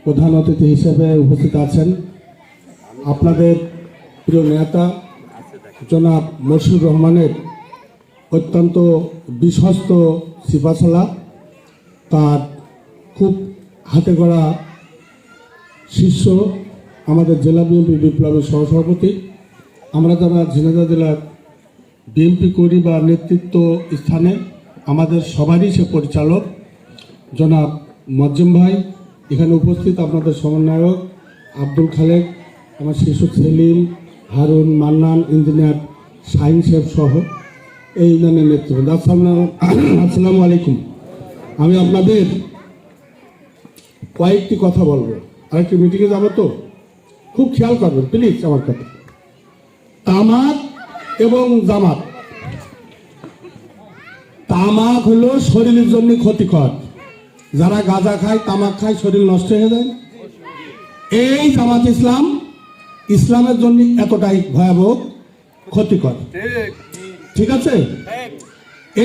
প্রধান অতিথি হিসেবে উপস্থিত আছেন আপনাদের প্রিয় নেতা জনাব মশিউর রহমানের অত্যন্ত বিশ্বস্ত সিপাশালা, তার খুব হাতে গড়া শিষ্য আমাদের জেলা বিএনপি বিপ্লবের সহসভাপতি। আমরা যারা ঝিনাইদহ জেলার বিএনপি করি বা নেতৃত্ব স্থানে আমাদের সবারই সে পরিচালক জনাব মজ্জেম ভাই, এখানে উপস্থিত আপনাদের সমন্বয়ক আব্দুল খালেক, আমার শিশু সেলিম, হারুন, মান্নান, ইঞ্জিনিয়ার শাহিন সাহেব সহ এই ইউনিয়নের নেতৃবৃন্দ, আসসালামু আলাইকুম। আমি আপনাদের কয়েকটি কথা বলবো, আরেকটি মিটিংয়ে যাবো তো খুব খেয়াল করবেন প্লিজ আমার কথা। তামাক এবং জামাত, তামাক হলো শরীরের জন্য ক্ষতিকর, যারা গাঁজা খায় তামাক খায় শরীর নষ্ট হয়ে যায়। এই জামাত ইসলাম ইসলামের জন্য এতটাই ভয়াবহ ক্ষতিকর, ঠিক আছে?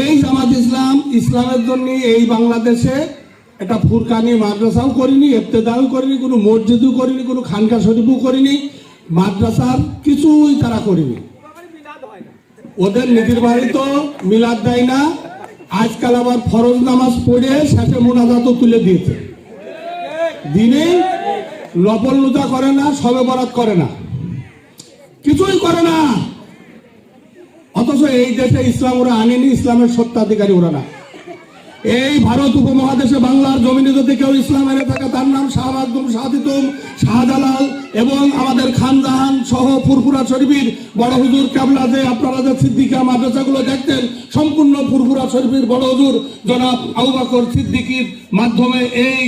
এই জামাত ইসলাম ইসলামের জন্য এই বাংলাদেশে একটা ফুরকানি মাদ্রাসাও করিনি, ইবতেদাও করিনি, কোনো মসজিদও করিনি, কোনো খানকা শরীফও করিনি, মাদ্রাসার কিছুই তারা করিনি। ওদের নিজের বাড়ি তো মিলাদ দেয় না, আজকাল আবার ফরজ নামাজ পড়ে শেষে মোনাজাতও তুলে দিয়েছে। দিনে নফল রোজা করে না, শবে বরাত করে না, কিছুই করে না। অথচ এই দেশে ইসলাম ওরা আনেনি, ইসলামের সত্ত্বাধিকারী ওরা না। এই ভারত উপমহাদেশে বাংলার জমিনে যদি কেউ ইসলাম এনে থাকে তার নাম শাহ মাকদুম, শাহাদিতুম, শাহজালাল এবং আমাদের খানজাহান সহ ফুরফুরা শরীফের বড় হুজুর কেবলা, যে আপনারা যে সিদ্দিকা মাদ্রাসাগুলো দেখতেন সম্পূর্ণ ফুরফুরা শরীফের বড় হুজুর জনাব আবু বকর সিদ্দিকীর মাধ্যমে এই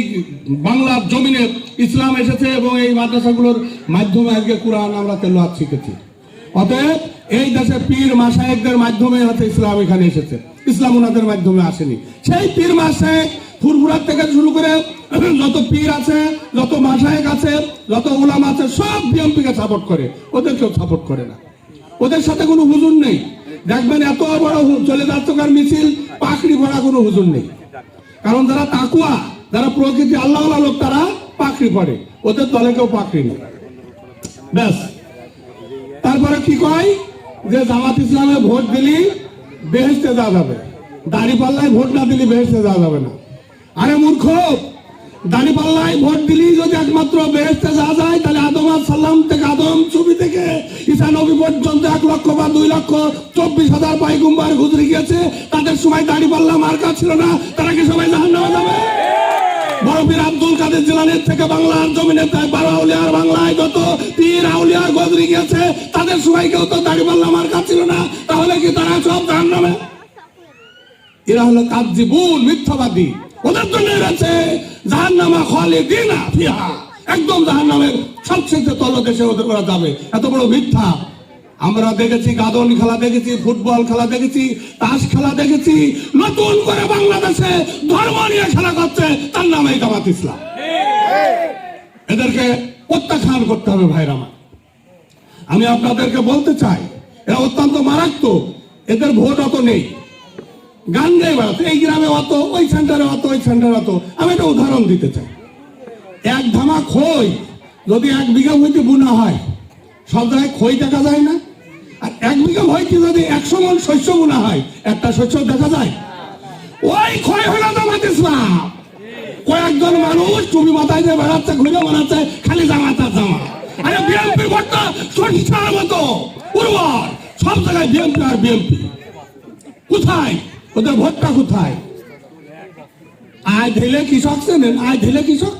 বাংলার জমিনে ইসলাম এসেছে এবং এই মাদ্রাসাগুলোর মাধ্যমে আজকে কোরআন আমরা তেলাওয়াত শিখেছি। অতএব এই দেশে পীর মাশায়েখদের মাধ্যমে হয়তো ইসলাম এখানে এসেছে, ইসলাম ওনাদের মাধ্যমে আসেনি। সেই পীর মাশায়েখ ফুরফুরার থেকে শুরু করে যত পীর আছে, যত মাশায়েখ আছে, যত উলামা আছে, সব বিএনপিকে সাপোর্ট করে, ওদের কেউ সাপোর্ট করে না। ওদের সাথে কোনো হুজুর নেই। দেখবেন এত বড় চলে যাচ্ছকার মিছিল, পাকড়ি ভরা কোনো হুজুর নেই। কারণ যারা তাকুয়া, যারা প্রকৃতি আল্লাহ লোক, তারা পাকড়ি পড়ে, ওদের দলে কেউ পাকড়ি নেই। ব্যাস। তারপরে কি কয় যে জামাত ইসলামে ভোট দিলি বেহেশতে যাওয়া যাবে, দাঁড়িপাল্লায় ভোট না দিলি বেহেশতে যাওয়া যাবে না। আরে মূর্খ, দাঁড়িপাল্লায় ভোট দিলি যদি একমাত্র বেহেশতে যাওয়া যায়, তাহলে আদম আলাইহিস সালাম থেকে আদম ছবি থেকে ঈসা নবী পর্যন্ত 1 লক্ষ বা 2,24,000 পায়গম্বর গুজরে গিয়েছে, তাদের সময় দাঁড়িপাল্লা মার্কা ছিল না, তারা কি সবাই জাহান্নামে যাবে? বড় পীর আব্দুল কাদের জিলানীর থেকে বাংলার জমিনে 12 আউলিয়ার বাংলায় যত পীর আউলিয়া গজরি গেছে, তাদের সবাই কেউ তো দাড়িপাল্লা মার্কা ছিল না, তাহলে কি তারা সব জাহান্নামে? এরা হলো কাযযিবুন, মিথ্যাবাদী। ওদের জন্য রয়েছে জাহান্নামা খালিদিনা ফিহা, একদম জাহান্নামের সবচেয়ে তলদেশে ওদের ওরা যাবে। এত বড় মিথ্যা। আমরা দেখেছি গাদন খেলা দেখেছি, ফুটবল খেলা দেখেছি, তাস খেলা দেখেছি, নতুন করে বাংলাদেশে ধর্ম নিয়ে খেলা করছে, তার নামে জামাত ইসলাম। এদেরকে প্রত্যাখ্যান করতে হবে ভাইরা আমার। আমি আপনাদেরকে বলতে চাই, এরা অত্যন্ত মারাত্মক। এদের ভোট অত নেই, গান গাই বেড়াতে, এই গ্রামে অত, ওই সেন্টারে অত, ওই সেন্টারে অত। আমি একটা উদাহরণ দিতে চাই। এক ধামা খই যদি 1 বিঘা ভূমিতে বুনা হয়, সব জায়গায় খই দেখা যায় না? আর 1 বিঘা ভূমিতে যদি 100 মণ শস্য বোনা হয়, একটা শস্য দেখা যায়? ওই খই হলো জামাত ইসলাম। কয়েকজন মানুষ টুপি মাথায় দিয়ে বেড়াচ্ছে, ঘুরে বেড়াচ্ছে, খালি জামাত আর জামাত। আরে বিএনপি ভোটটা সরিষার মতো উর্বর, সব জায়গায় বিএনপি আর বিএনপি। কোথায় ওদের ভোটটা? কোথায়? আয় ঢেলে কৃষক চেনেন? আয় ঢেলে কৃষক,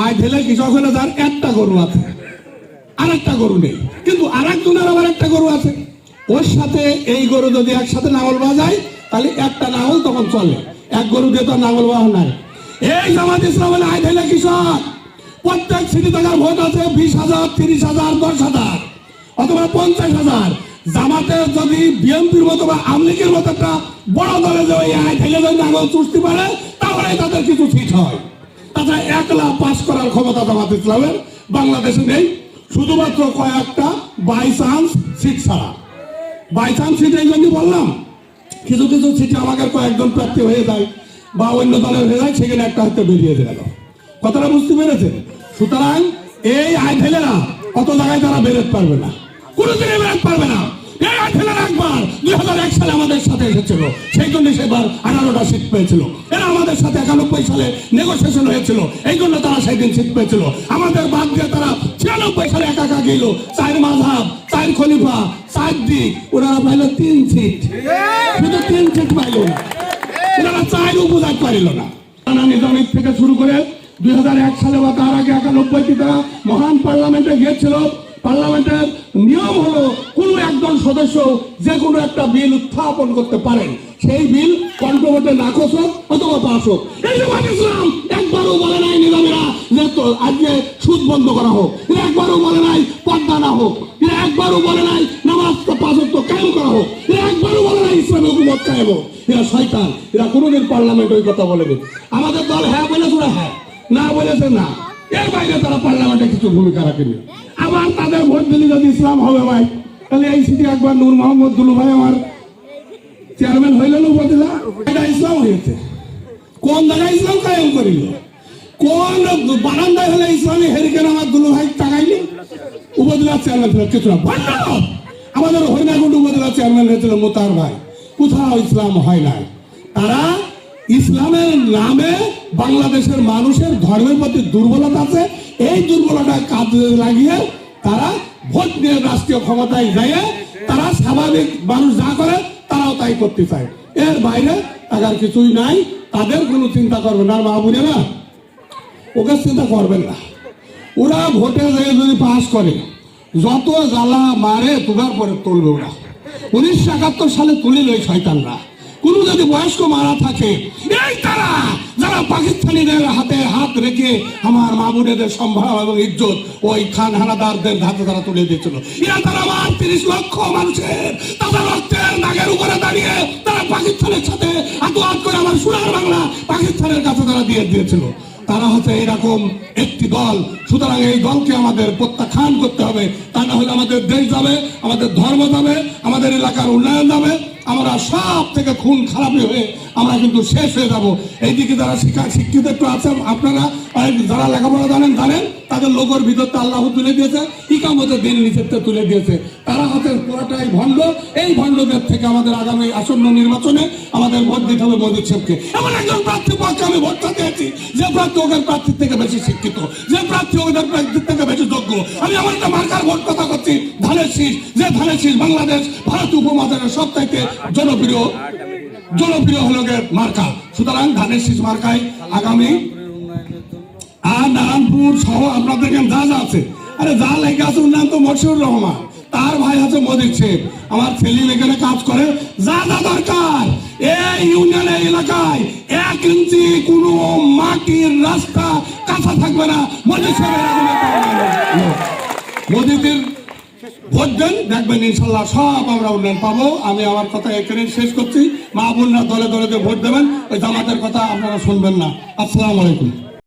আয় ঢেলে কৃষক হলে যার একটা গরু আছে, আর একটা গরু নেই, কিন্তু আর একজনের আবার একটা গরু আছে। ওর সাথে এই গরু যদি একসাথে নাঙল বাজায়, তাহলে একটা নাঙল তখন চলে, এক গরু দিয়ে তো নাঙল বাহা নাই। এই জামাত ইসলাম হলে আয় ঢেলে কৃষক। প্রত্যেক সিটি টাকার ভোট আছে 20,000, 30,000, 10,000 অথবা 50,000। জামাতের যদি বিএনপির মতো বা আওয়ামী লীগের মতো একটা বড় দলে যে আয় ঢেলে যদি নাঙল চুষতে পারে, তাহলে তাদের কিছু সিট হয়। তাছাড়া 1 লাখ পাস করার ক্ষমতা জামাত ইসলামের বাংলাদেশে নেই, শুধুমাত্র কয়েকটা বাই চান্স সিট ছাড়া। বাই চান্স সিট এই জন্য বললাম, কিছু সিটে আমাদের কয়েকজন প্রার্থী হয়ে যায় বা অন্য দলের হয়ে যায়, সেখানে একটা হয়তো বেরিয়ে গেল। কথাটা বুঝতে পেরেছেন? সুতরাং এই আইফেলেরা কত জায়গায় তারা বেরোতে পারবে না, কোনোদিনই বেরোতে পারবে না। এই আইফেলেরা একবার 2001 সালে আমাদের সাথে এসেছিল, সেই জন্য সেবার 18টা সিট পেয়েছিল। এরা আমাদের সাথে 91 সালে নেগোসিয়েশন হয়েছিল, এই জন্য তারা সেই দিন সিট পেয়েছিল। আমাদের বাদ দিয়ে তারা 96 সালে একা একা গেল, 4 মাযহাব, 4 খলিফা, 4 দিক, ওরা পাইল 3 সিট, শুধু 3 সিট পাইল না, ওরা 4 উপজাত পারিল না। নিজামির থেকে শুরু করে 2001 সালে বা তার আগে 91 তারা মহান পার্লামেন্টে গিয়েছিল। পার্লামেন্টের নিয়ম হলো কোনো একজন সদস্য যে কোনো একটা বিল উত্থাপন করতে পারেন, সেই বিল কন্ট্রোভার্সে নাকচ হোক অথবা পাস হোক। এই জামাত ইসলাম একবারও বলে নাই নিজামীরা যে আজকে সুদ বন্ধ করা হোক, এরা একবারও বলে নাই পর্দা না হোক, এরা একবারও বলে নাই নামাজ 5 ওয়াক্ত কায়েম করা হোক, এরা একবারও বলে নাই ইসলামী হুকুমত কায়েম হোক। এরা শয়তান, এরা কোনোদিন পার্লামেন্ট ওই কথা বলেনি। আমাদের দল হ্যাঁ বলেছে, ওরা হ্যাঁ, না বলেছে না, এর বাইরে তারা পার্লামেন্টে কিছু ভূমিকা রাখেনি। আবার তাদের ভোট দিলে যদি ইসলাম হবে ভাই, তাহলে এই সিটি একবার নূর মোহাম্মদ দুলু ভাই আমার চেয়ারম্যান হইলেন উপজেলা, এটা ইসলাম হয়েছে। কোন জায়গায় ইসলাম কায়েম করিল? কোন বারান্দায় হলে ইসলামী হেরিকেন আমার দুলু ভাই টাকাইনি? উপজেলা চেয়ারম্যান ছিল কিছু না। আমাদের হরিণাকুণ্ড উপজেলা চেয়ারম্যান হয়েছিল মোতার ভাই, কোথাও ইসলাম হয় নাই। তারা ইসলামের নামে বাংলাদেশের মানুষের ধর্মের প্রতি দুর্বলতা আছে, এই দুর্বলতা কাজে লাগিয়ে তারা ভোট নিয়ে রাষ্ট্রীয় ক্ষমতায় যায়, তারা স্বাভাবিক মানুষ যা করে তারাও তাই করতে চায়। এর বাইরে তাদের কিছুই নাই, তাদের কোনো চিন্তা করবে না। মা বোনে না, ওকে চিন্তা করবেন না। ওরা ভোটে যদি পাস করে যত জ্বালা মারে তোলার পরে তুলবে ওরা। 1971 সালে তুলিল ওই শয়তানরা। কোন যদি বয়স্ক মারা থাকে, এই তারা যারা পাকিস্তানিদের হাতে হাত রেখে আমার মা বোনেদের সম্ভাবনা এবং ইজ্জত ওই খান হানাদারদের হাতে তারা তুলে দিয়েছিল। এরা তারা আমার 30 লক্ষ মানুষের তাদের রক্তের নাগের উপরে দাঁড়িয়ে তারা পাকিস্তানের সাথে হাত করে আমার সোনার বাংলা পাকিস্তানের কাছে তারা দিয়ে দিয়েছিল। তারা হচ্ছে এরকম একটি দল। সুতরাং এই দলকে আমাদের প্রত্যাখ্যান করতে হবে, তা না হলে আমাদের দেশ যাবে, আমাদের ধর্ম যাবে, আমাদের এলাকার উন্নয়ন যাবে, আমরা সব থেকে খুন খারাপি হয়ে আমরা কিন্তু শেষ হয়ে যাব। এইদিকে যারা শিক্ষিত একটু আছেন আপনারা, যারা লেখাপড়া জানেন তাদের লোকের ভিতরটা আল্লাহ তুলে দিয়েছে, ইকামতের দিন নিষেধটা তুলে দিয়েছে। তারা হচ্ছে পুরোটাই ভণ্ড। এই ভণ্ডদের থেকে আমাদের আগামী আসন্ন নির্বাচনে আমাদের ভোট দিতে হবে মোদী সাহেবকে। এমন একজন প্রার্থী পক্ষে আমি ভোটটা দিয়েছি যে প্রার্থী ওদের প্রার্থীর থেকে বেশি শিক্ষিত, যে প্রার্থী ওদের প্রার্থীর থেকে বেশি যোগ্য। আমি আমার একটা মার্কার ভোট কথা করছি, ধানের শীষ, যে ধানের শীষ বাংলাদেশ ভারত উপমহাদেশের সব থেকে জনপ্রিয় হলো মার্কা। সুতরাং ধানের শীষ মার্কায় আগামী আর নারায়ণপুর সহ আপনাদের যা যা আছে, আরে যা লেগে আছে উন্নয়ন তো মশিউর রহমান, তার ভাই আছে মোদির শেখ, আমার ছেলে এখানে কাজ করে, যা যা দরকার এই ইউনিয়নের এলাকায় 1 ইঞ্চি কোনো মাটির রাস্তা কাঁচা থাকবে না। মোদিদের ভোট দেন, দেখবেন ইনশাল্লাহ সব আমরা উন্নয়ন পাবো। আমি আমার কথা এখানে শেষ করছি। মা বোনরা দলে দলে ভোট দেবেন, ওই জামাতের কথা আপনারা শুনবেন না। আসসালামু আলাইকুম।